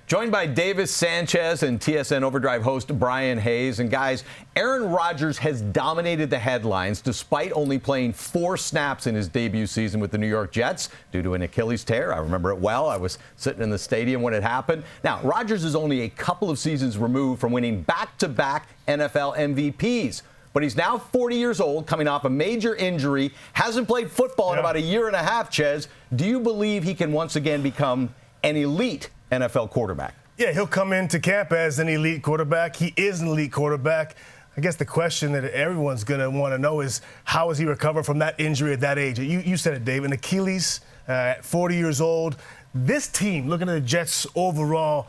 Joined by Davis Sanchez and TSN Overdrive host Bryan Hayes. And guys, Aaron Rodgers has dominated the headlines despite only playing 4 snaps in his debut season with the New York Jets due to an Achilles tear. I remember it well. I was sitting in the stadium when it happened. Now, Rodgers is only a couple of seasons removed from winning back-to-back NFL MVPs. But he's now 40 years old, coming off a major injury, hasn't played football in about a year and a half, Ches. Do you believe he can once again become an elite NFL quarterback? Yeah, he'll come into camp as an elite quarterback. He is an elite quarterback. I guess the question that everyone's going to want to know is how has he recovered from that injury at that age? You said it, Dave, an Achilles at 40 years old. This team, looking at the Jets' overall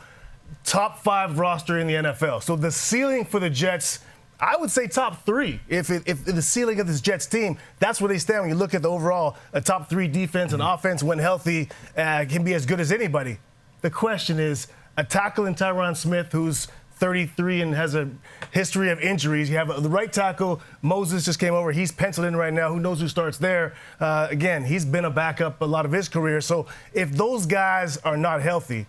top 5 roster in the NFL. So the ceiling for the Jets, I would say top 3. If the ceiling of this Jets team, that's where they stand when you look at the overall top 3 defense and offense when healthy can be as good as anybody. The question is, a tackle in Tyron Smith, who's 33 and has a history of injuries. You have the right tackle, Moses just came over. He's penciled in right now. Who knows who starts there? Again, he's been a backup a lot of his career. So if those guys are not healthy,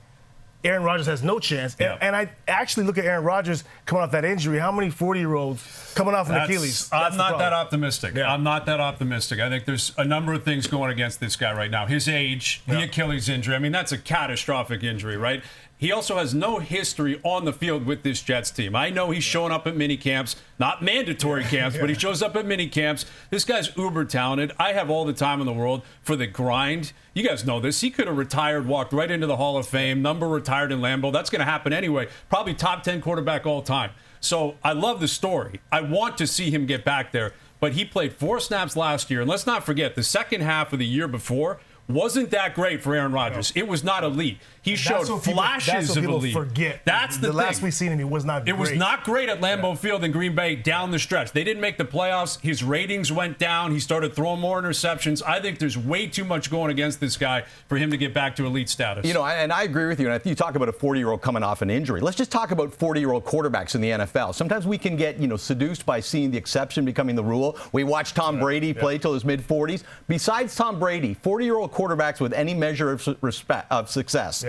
Aaron Rodgers has no chance. Yeah. And I actually look at Aaron Rodgers coming off that injury. How many 40-year-olds coming off an Achilles? I'm not that optimistic. Yeah. I'm not that optimistic. I think there's a number of things going against this guy right now. His age, the Achilles injury. I mean, that's a catastrophic injury, right? He also has no history on the field with this Jets team. I know he's showing up at mini camps, not mandatory camps, but he shows up at mini camps. This guy's uber talented. I have all the time in the world for the grind. You guys know this. He could have retired, walked right into the Hall of Fame, number retired in Lambeau. That's going to happen anyway. Probably top 10 quarterback all time. So I love the story. I want to see him get back there. But he played 4 snaps last year. And let's not forget, the second half of the year before wasn't that great for Aaron Rodgers. No. It was not elite. He showed flashes of elite. Forget. That's the thing. Last we seen him, he was not great. It was not great at Lambeau Field in Green Bay down the stretch. They didn't make the playoffs. His ratings went down. He started throwing more interceptions. I think there's way too much going against this guy for him to get back to elite status. You know, and I agree with you. And you talk about a 40-year-old coming off an injury. Let's just talk about 40-year-old quarterbacks in the NFL. Sometimes we can get, seduced by seeing the exception becoming the rule. We watched Tom Brady play till his mid-40s. Besides Tom Brady, 40-year-old quarterbacks with any measure of success.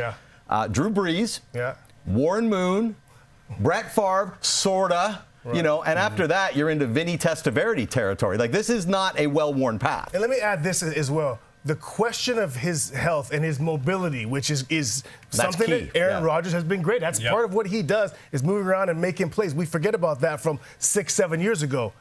Drew Brees, Warren Moon, Brett Favre, sorta, and after that, you're into Vinny Testaverde territory. Like, this is not a well-worn path. And let me add this as well. The question of his health and his mobility, which is something that Aaron Rodgers has been great. That's part of what he does, is moving around and making plays. We forget about that from 6-7 years ago.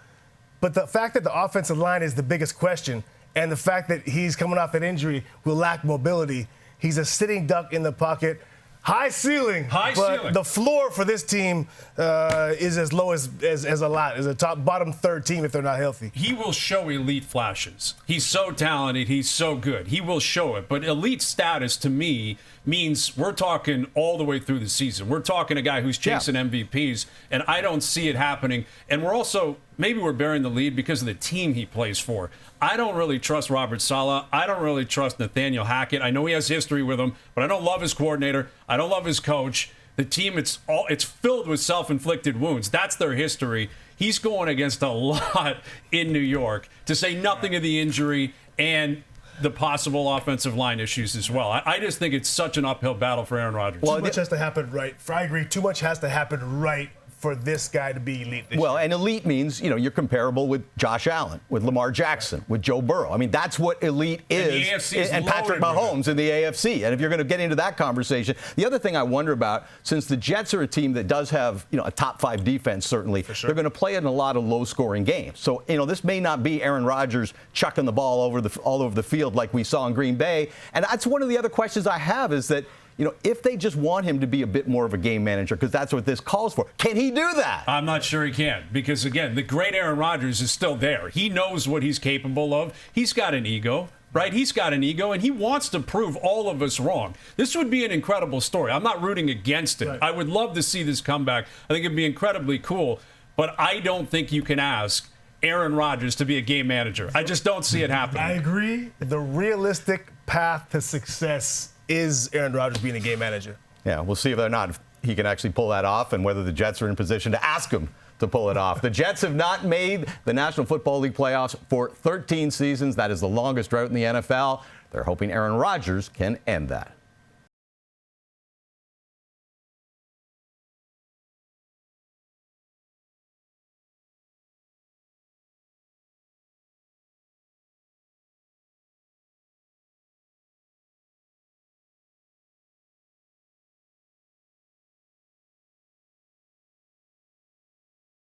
But the fact that the offensive line is the biggest question, and the fact that he's coming off an injury will lack mobility. He's a sitting duck in the pocket. High ceiling. But the floor for this team is as low as a bottom third team if they're not healthy. He will show elite flashes. He's so talented. He's so good. He will show it. But elite status to me means we're talking all the way through the season. We're talking a guy who's chasing MVPs, and I don't see it happening. And we're also, maybe we're bearing the lead because of the team he plays for. I don't really trust Robert Saleh. I don't really trust Nathaniel Hackett. I know he has history with him, but I don't love his coordinator. I don't love his coach. The team, it's filled with self-inflicted wounds. That's their history. He's going against a lot in New York, to say nothing of the injury and the possible offensive line issues as well. I just think it's such an uphill battle for Aaron Rodgers. Well, too much has to happen right. I agree. Too much has to happen right for this guy to be elite this year. And elite means, you're comparable with Josh Allen, with Lamar Jackson, with Joe Burrow. I mean, that's what elite is. And Patrick Mahomes in the AFC. And if you're going to get into that conversation, the other thing I wonder about, since the Jets are a team that does have, a top 5 defense, certainly, they're going to play in a lot of low-scoring games. So, this may not be Aaron Rodgers chucking the ball all over the field like we saw in Green Bay. And that's one of the other questions I have is that, if they just want him to be a bit more of a game manager, because that's what this calls for, can he do that? I'm not sure he can, because, again, the great Aaron Rodgers is still there. He knows what he's capable of. He's got an ego, right? He's got an ego, and he wants to prove all of us wrong. This would be an incredible story. I'm not rooting against it. Right. I would love to see this comeback. I think it'd be incredibly cool, but I don't think you can ask Aaron Rodgers to be a game manager. I just don't see it happening. I agree. The realistic path to success is Aaron Rodgers being a game manager. Yeah, we'll see whether or not he can actually pull that off and whether the Jets are in position to ask him to pull it off. The Jets have not made the National Football League playoffs for 13 seasons. That is the longest drought in the NFL. They're hoping Aaron Rodgers can end that.